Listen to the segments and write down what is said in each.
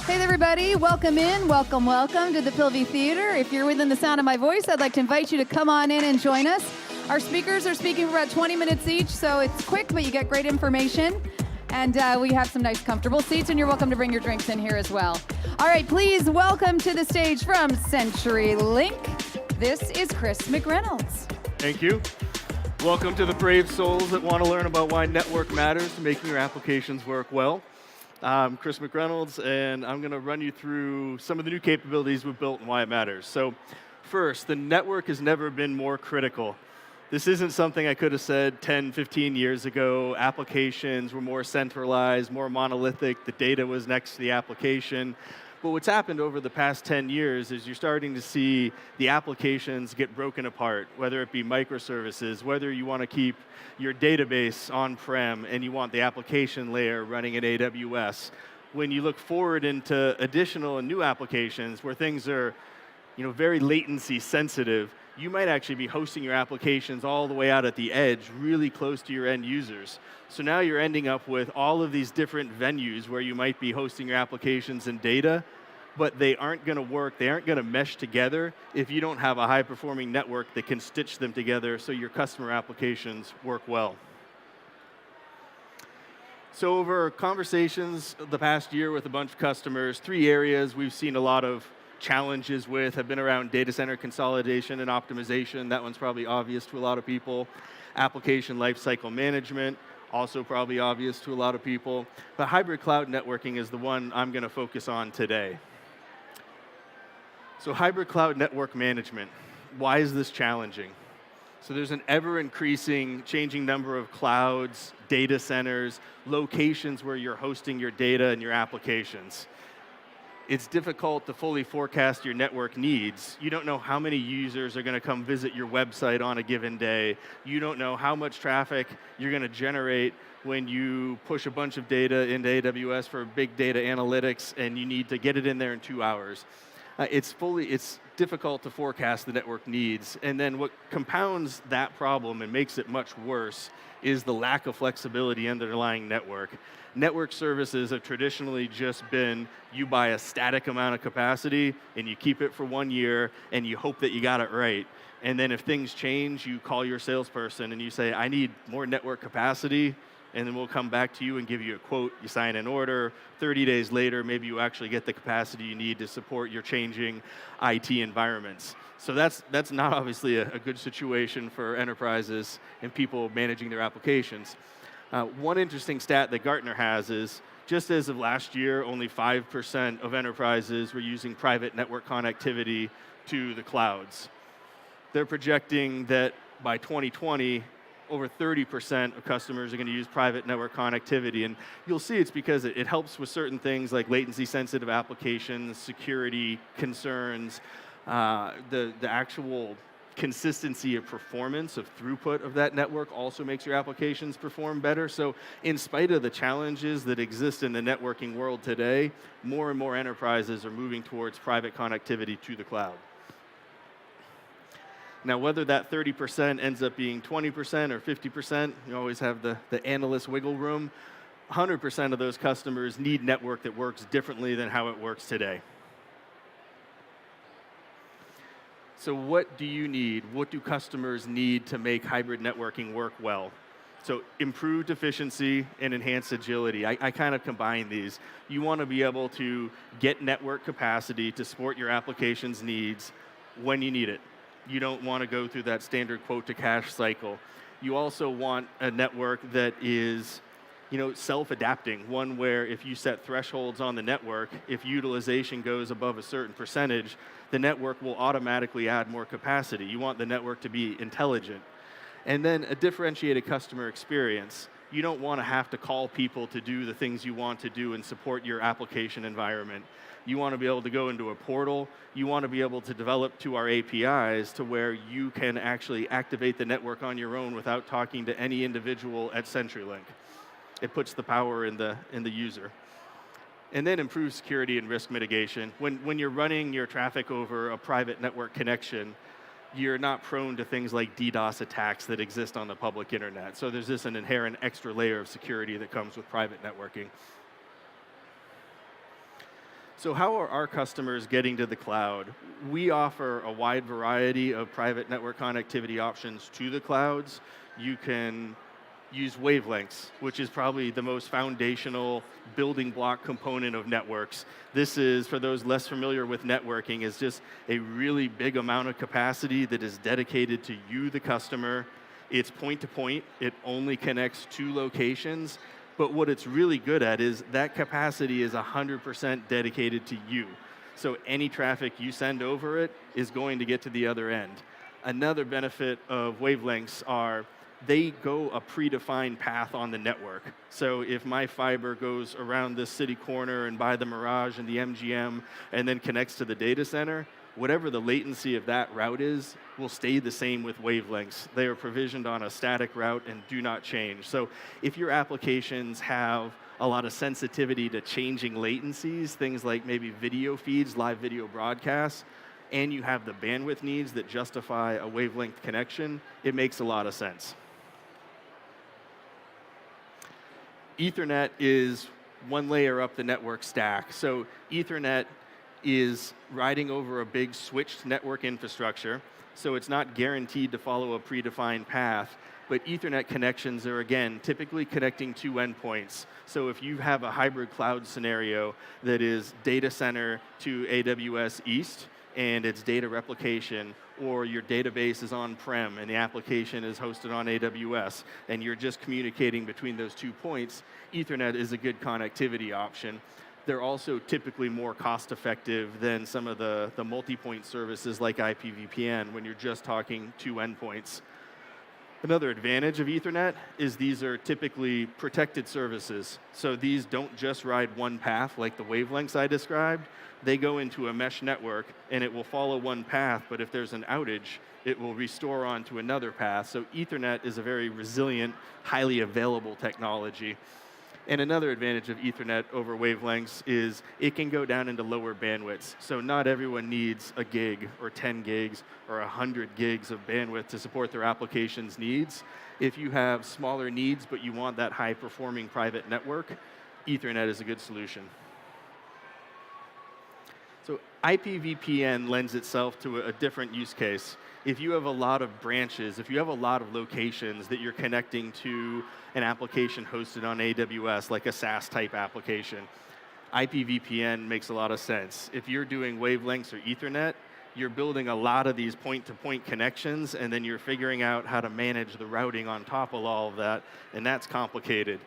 Hey everybody, welcome in, welcome to the Pilvi Theater. If you're within the sound of my voice, I'd like to invite you to come on in and join us. Our speakers are speaking for about 20 minutes each, so it's quick, but you get great information. And we have some nice comfortable seats, and you're welcome to bring your drinks in here as well. All right, please welcome to the stage from CenturyLink. This is Chris McReynolds. Thank you. Welcome to the brave souls that want to learn about why network matters to making your applications work well. I'm Chris McReynolds, and I'm going to run you through some of the new capabilities we've built and why it matters. So first, the network has never been more critical. This isn't something I could have said 10, 15 years ago. Applications were more centralized, more monolithic. The data was next to the application. But what's happened over the past 10 years is you're starting to see the applications get broken apart, whether it be microservices, whether you want to keep your database on-prem and you want the application layer running in AWS. When you look forward into additional and new applications where things are very latency sensitive, you might actually be hosting your applications all the way out at the edge, really close to your end users. So now you're ending up with all of these different venues where you might be hosting your applications and data, but they aren't going to work, they aren't going to mesh together if you don't have a high-performing network that can stitch them together so your customer applications work well. So over conversations the past year with a bunch of customers, 3 areas we've seen a lot of challenges with have been around data center consolidation and optimization. That one's probably obvious to a lot of people. Application lifecycle management, also probably obvious to a lot of people. But hybrid cloud networking is the one I'm going to focus on today. So hybrid cloud network management, why is this challenging? So there's an ever-increasing, changing number of clouds, data centers, locations where you're hosting your data and your applications. It's difficult to fully forecast your network needs. You don't know how many users are going to come visit your website on a given day. You don't know how much traffic you're going to generate when you push a bunch of data into AWS for big data analytics and you need to get it in there in 2 hours. It's difficult to forecast the network needs. And then what compounds that problem and makes it much worse is the lack of flexibility in the underlying network. Network services have traditionally just been you buy a static amount of capacity and you keep it for 1 year and you hope that you got it right. And then if things change, you call your salesperson and you say, I need more network capacity, and then we'll come back to you and give you a quote. You sign an order. 30 days later, maybe you actually get the capacity you need to support your changing IT environments. So that's not obviously a good situation for enterprises and people managing their applications. One interesting stat that Gartner has is, just as of last year, only 5% of enterprises were using private network connectivity to the clouds. They're projecting that by 2020, over 30% of customers are going to use private network connectivity. And you'll see it's because it helps with certain things like latency-sensitive applications, security concerns, the actual consistency of performance, of throughput of that network also makes your applications perform better. So in spite of the challenges that exist in the networking world today, more and more enterprises are moving towards private connectivity to the cloud. Now, whether that 30% ends up being 20% or 50%, you always have the analyst wiggle room. 100% of those customers need network that works differently than how it works today. So what do you need? What do customers need to make hybrid networking work well? So improved efficiency and enhanced agility. I kind of combine these. You want to be able to get network capacity to support your application's needs when you need it. You don't want to go through that standard quote-to-cash cycle. You also want a network that is self-adapting, one where if you set thresholds on the network, if utilization goes above a certain percentage, the network will automatically add more capacity. You want the network to be intelligent. And then a differentiated customer experience. You don't want to have to call people to do the things you want to do and support your application environment. You want to be able to go into a portal. You want to be able to develop to our APIs to where you can actually activate the network on your own without talking to any individual at CenturyLink. It puts the power in the user. And then improve security and risk mitigation. When you're running your traffic over a private network connection, you're not prone to things like DDoS attacks that exist on the public internet. So there's an inherent extra layer of security that comes with private networking. So So how are our customers getting to the cloud? We offer a wide variety of private network connectivity options to the clouds. You can use wavelengths, which is probably the most foundational building block component of networks. This is, for those less familiar with networking, is just a really big amount of capacity that is dedicated to you, the customer. It's point to point. It only connects 2 locations. But what it's really good at is that capacity is 100% dedicated to you. So any traffic you send over it is going to get to the other end. Another benefit of wavelengths are they go a predefined path on the network. So if my fiber goes around this city corner and by the Mirage and the MGM and then connects to the data center, whatever the latency of that route is will stay the same with wavelengths. They are provisioned on a static route and do not change. So if your applications have a lot of sensitivity to changing latencies, things like maybe video feeds, live video broadcasts, and you have the bandwidth needs that justify a wavelength connection, it makes a lot of sense. Ethernet is one layer up the network stack. So Ethernet is riding over a big switched network infrastructure, so it's not guaranteed to follow a predefined path. But Ethernet connections are, again, typically connecting 2 endpoints. So if you have a hybrid cloud scenario that is data center to AWS East, and it's data replication, or your database is on-prem and the application is hosted on AWS, and you're just communicating between those 2 points, Ethernet is a good connectivity option. They're also typically more cost-effective than some of the multi-point services like IPVPN when you're just talking 2 endpoints. Another advantage of Ethernet is these are typically protected services. So these don't just ride one path like the wavelengths I described. They go into a mesh network and it will follow one path, but if there's an outage, it will restore onto another path. So Ethernet is a very resilient, highly available technology. And another advantage of Ethernet over wavelengths is it can go down into lower bandwidths. So not everyone needs a gig or 10 gigs or 100 gigs of bandwidth to support their application's needs. If you have smaller needs but you want that high-performing private network, Ethernet is a good solution. So IPVPN lends itself to a different use case. If you have a lot of branches, if you have a lot of locations that you're connecting to an application hosted on AWS, like a SaaS type application, IPVPN makes a lot of sense. If you're doing wavelengths or Ethernet, you're building a lot of these point-to-point connections, and then you're figuring out how to manage the routing on top of all of that, and that's complicated.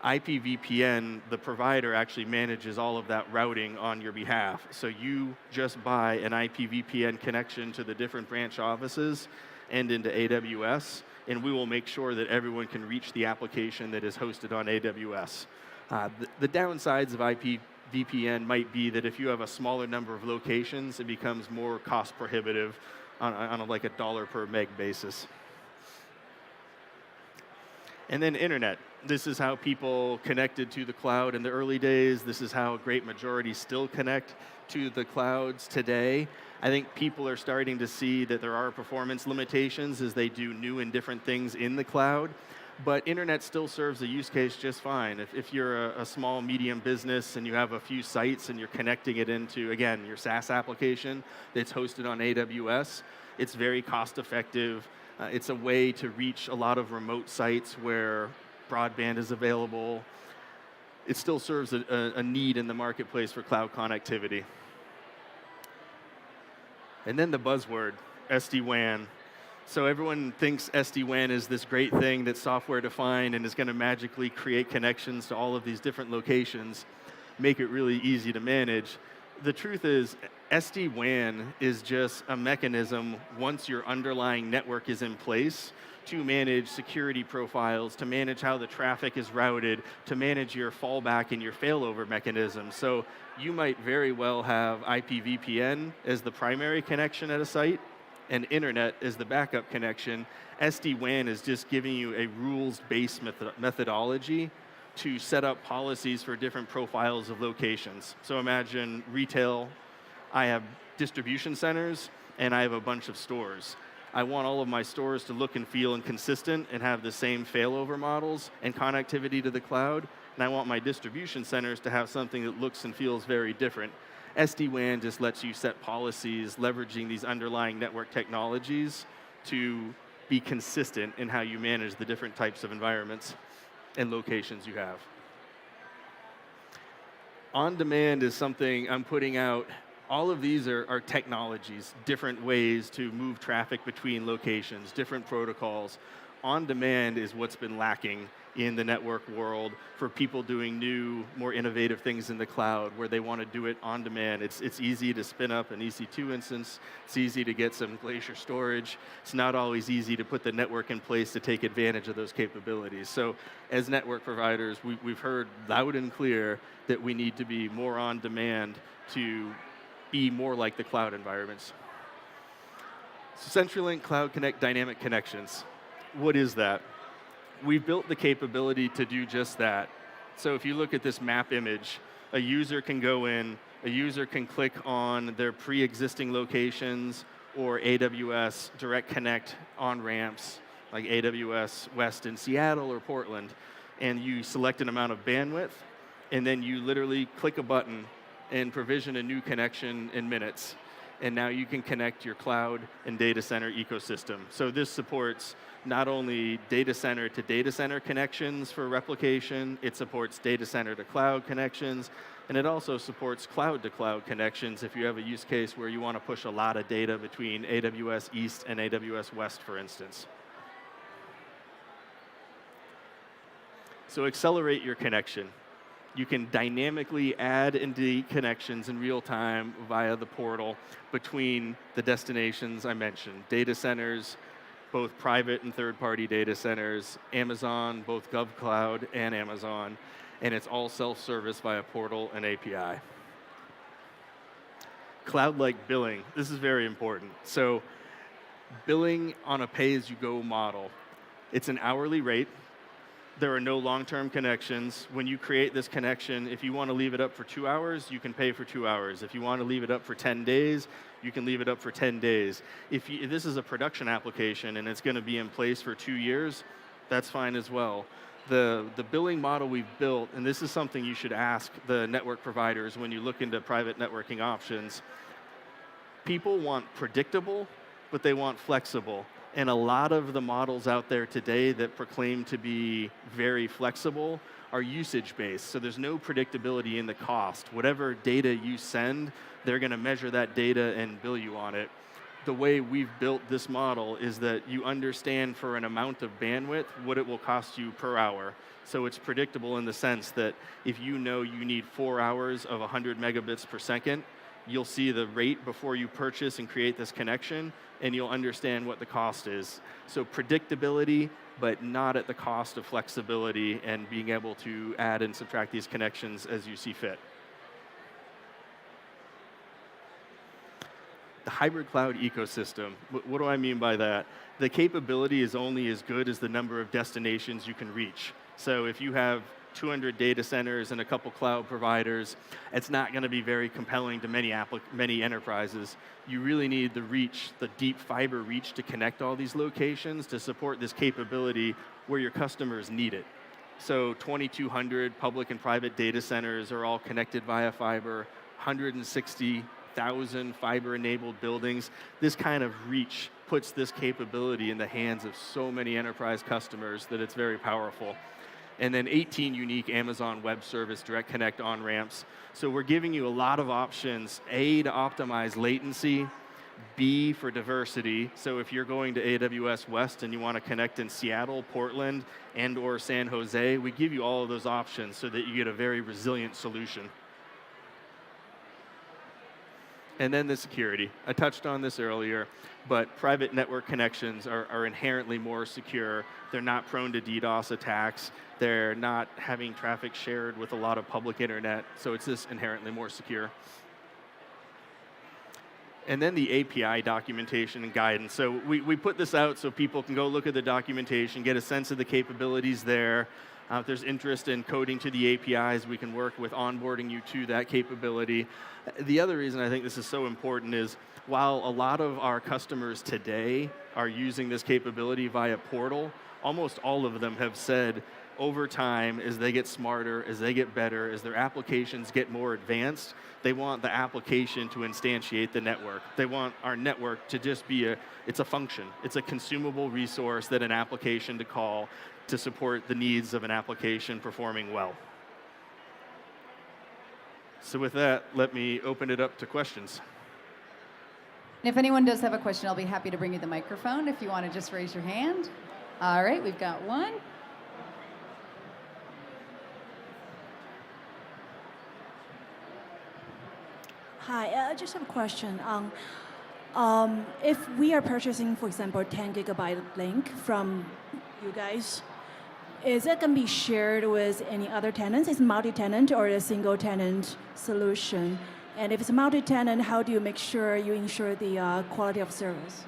IPVPN, the provider, actually manages all of that routing on your behalf. So you just buy an IPVPN connection to the different branch offices and into AWS, and we will make sure that everyone can reach the application that is hosted on AWS. The downsides of IPVPN might be that if you have a smaller number of locations, it becomes more cost prohibitive on like a $1 per meg basis. And then internet. This is how people connected to the cloud in the early days. This is how a great majority still connect to the clouds today. I think people are starting to see that there are performance limitations as they do new and different things in the cloud. But internet still serves a use case just fine. If you're a small, medium business and you have a few sites and you're connecting it into, again, your SaaS application that's hosted on AWS, it's very cost effective. It's a way to reach a lot of remote sites where broadband is available. It still serves a need in the marketplace for cloud connectivity. And then the buzzword, SD-WAN. So everyone thinks SD-WAN is this great thing that's software defined and is going to magically create connections to all of these different locations, make it really easy to manage. The truth is, SD-WAN is just a mechanism once your underlying network is in place to manage security profiles, to manage how the traffic is routed, to manage your fallback and your failover mechanisms. So you might very well have IPVPN as the primary connection at a site and internet as the backup connection. SD-WAN is just giving you a rules-based methodology to set up policies for different profiles of locations. So imagine retail, I have distribution centers, and I have a bunch of stores. I want all of my stores to look and feel and consistent and have the same failover models and connectivity to the cloud, and I want my distribution centers to have something that looks and feels very different. SD-WAN just lets you set policies leveraging these underlying network technologies to be consistent in how you manage the different types of environments and locations you have. On-demand is something I'm putting out. All of these are technologies, different ways to move traffic between locations, different protocols. On-demand is what's been lacking in the network world for people doing new, more innovative things in the cloud where they want to do it on demand. It's easy to spin up an EC2 instance. It's easy to get some Glacier storage. It's not always easy to put the network in place to take advantage of those capabilities. So as network providers, we've heard loud and clear that we need to be more on demand to be more like the cloud environments. So CenturyLink Cloud Connect Dynamic Connections. What is that? We've built the capability to do just that. So if you look at this map image, a user can go in, a user can click on their pre-existing locations or AWS Direct Connect on-ramps, like AWS West in Seattle or Portland, and you select an amount of bandwidth, and then you literally click a button and provision a new connection in minutes. And now you can connect your cloud and data center ecosystem. So this supports not only data center to data center connections for replication, it supports data center to cloud connections, and it also supports cloud to cloud connections if you have a use case where you want to push a lot of data between AWS East and AWS West, for instance. So accelerate your connection. You can dynamically add and delete connections in real time via the portal between the destinations I mentioned. Data centers, both private and third-party data centers, Amazon, both GovCloud and Amazon, and it's all self-service via portal and API. Cloud-like billing, this is very important. So billing on a pay-as-you-go model. It's an hourly rate. There are no long-term connections. When you create this connection, if you want to leave it up for 2 hours, you can pay for 2 hours. If you want to leave it up for 10 days, you can leave it up for 10 days. If this is a production application and it's going to be in place for 2 years, that's fine as well. The billing model we've built, and this is something you should ask the network providers when you look into private networking options, people want predictable, but they want flexible. And a lot of the models out there today that proclaim to be very flexible are usage-based. So there's no predictability in the cost. Whatever data you send, they're going to measure that data and bill you on it. The way we've built this model is that you understand for an amount of bandwidth what it will cost you per hour. So it's predictable in the sense that if you know you need 4 hours of 100 megabits per second, you'll see the rate before you purchase and create this connection, and you'll understand what the cost is. So predictability, but not at the cost of flexibility and being able to add and subtract these connections as you see fit. The hybrid cloud ecosystem, what do I mean by that? The capability is only as good as the number of destinations you can reach. So if you have 200 data centers and a couple cloud providers, it's not going to be very compelling to many enterprises. You really need the reach, the deep fiber reach to connect all these locations to support this capability where your customers need it. So 2,200 public and private data centers are all connected via fiber, 160,000 fiber-enabled buildings. This kind of reach puts this capability in the hands of so many enterprise customers that it's very powerful. And then 18 unique Amazon Web Service Direct Connect on-ramps. So we're giving you a lot of options, A, to optimize latency, B, for diversity. So if you're going to AWS West and you want to connect in Seattle, Portland, and or San Jose, we give you all of those options so that you get a very resilient solution. And then the security. I touched on this earlier, but private network connections are inherently more secure. They're not prone to DDoS attacks. They're not having traffic shared with a lot of public internet, so it's just inherently more secure. And then the API documentation and guidance. So we put this out so people can go look at the documentation, get a sense of the capabilities there. If there's interest in coding to the APIs, we can work with onboarding you to that capability. The other reason I think this is so important is while a lot of our customers today are using this capability via portal, almost all of them have said over time, as they get smarter, as they get better, as their applications get more advanced, they want the application to instantiate the network. They want our network to just be it's a function. It's a consumable resource that an application to call to support the needs of an application performing well. So with that, let me open it up to questions. If anyone does have a question, I'll be happy to bring you the microphone if you want to just raise your hand. All right, we've got one. Hi, I just have a question. If we are purchasing, for example, 10 gigabyte link from you guys, is it going to be shared with any other tenants? Is it multi-tenant or a single tenant solution? And if it's multi-tenant, how do you make sure you ensure the quality of service?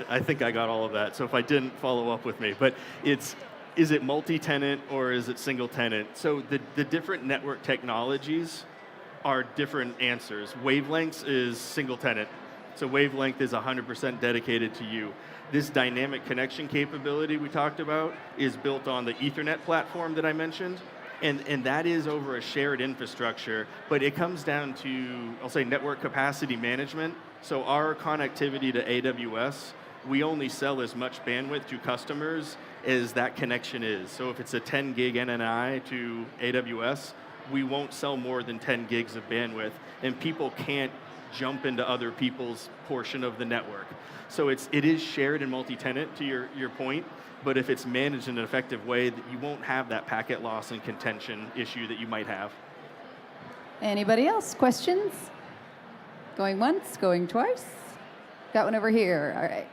I think I got all of that, so if I didn't, follow up with me. But is it multi-tenant or is it single tenant? So the different network technologies are different answers. Wavelengths is single tenant. So wavelength is 100% dedicated to you. This dynamic connection capability we talked about is built on the Ethernet platform that I mentioned. And that is over a shared infrastructure, but it comes down to, I'll say, network capacity management. So our connectivity to AWS, we only sell as much bandwidth to customers as that connection is. So if it's a 10 gig NNI to AWS, we won't sell more than 10 gigs of bandwidth, and people can't jump into other people's portion of the network. So it is shared and multi-tenant, to your point, but if it's managed in an effective way, you won't have that packet loss and contention issue that you might have. Anybody else? Questions? Going once, going twice? Got one over here. All right.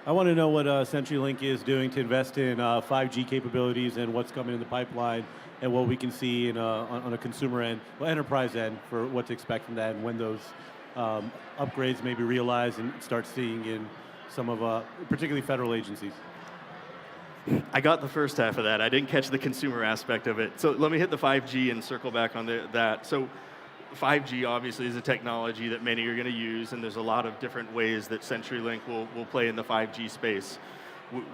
I want to know what CenturyLink is doing to invest in 5G capabilities and what's coming in the pipeline and what we can see on a consumer end, well, enterprise end, for what to expect from that and when those upgrades may be realized and start seeing in some of, particularly federal agencies. I got the first half of that. I didn't catch the consumer aspect of it. So let me hit the 5G and circle back on that. So 5G obviously is a technology that many are going to use, and there's a lot of different ways that CenturyLink will play in the 5G space.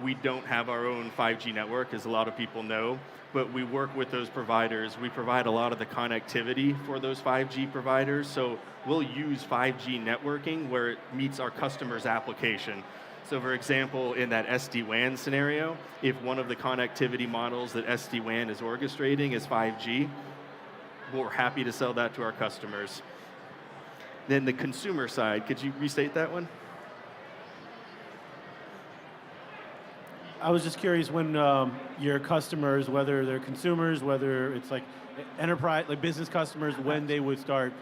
We don't have our own 5G network, as a lot of people know, but we work with those providers. We provide a lot of the connectivity for those 5G providers, so we'll use 5G networking where it meets our customer's application. So for example, in that SD-WAN scenario, if one of the connectivity models that SD-WAN is orchestrating is 5G, we're happy to sell that to our customers. Then the consumer side, could you restate that one? I was just curious when your customers, whether they're consumers, whether it's like enterprise, like business customers, when they would start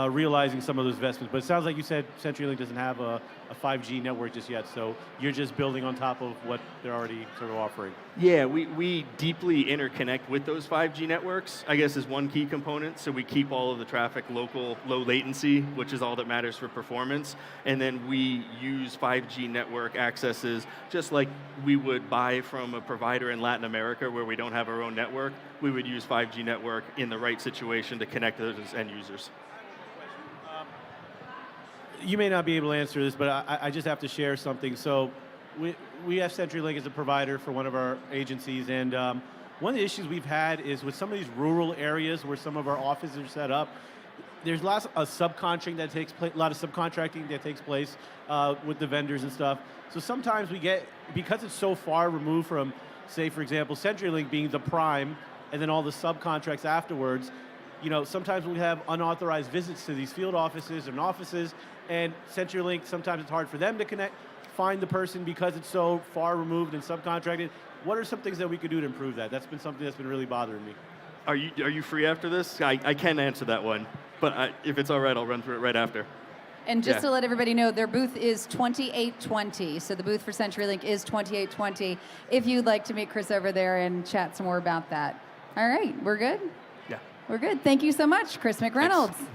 realizing some of those investments. But it sounds like you said CenturyLink doesn't have a 5G network just yet, so you're just building on top of what they're already sort of offering. Yeah, we deeply interconnect with those 5G networks, I guess, is one key component. So we keep all of the traffic local, low latency, which is all that matters for performance. And then we use 5G network accesses just like we would buy from a provider in Latin America where we don't have our own network. We would use 5G network in the right situation to connect those end users. You may not be able to answer this, but I just have to share something. So we have CenturyLink as a provider for one of our agencies, and one of the issues we've had is with some of these rural areas where some of our offices are set up, there's lots of subcontracting that takes place, a lot of subcontracting that takes place with the vendors and stuff. So sometimes we get, because it's so far removed from, say, for example, CenturyLink being the prime, and then all the subcontracts afterwards, you know, sometimes we have unauthorized visits to these field offices and offices, and CenturyLink, sometimes it's hard for them to find the person because it's so far removed and subcontracted. What are some things that we could do to improve that? That's been something that's been really bothering me. Are you free after this? I can answer that one, but if it's all right, I'll run through it right after. And just to let everybody know, their booth is 2820. So the booth for CenturyLink is 2820. If you'd like to meet Chris over there and chat some more about that. All right, we're good? Yeah. We're good. Thank you so much, Chris McReynolds. Thanks.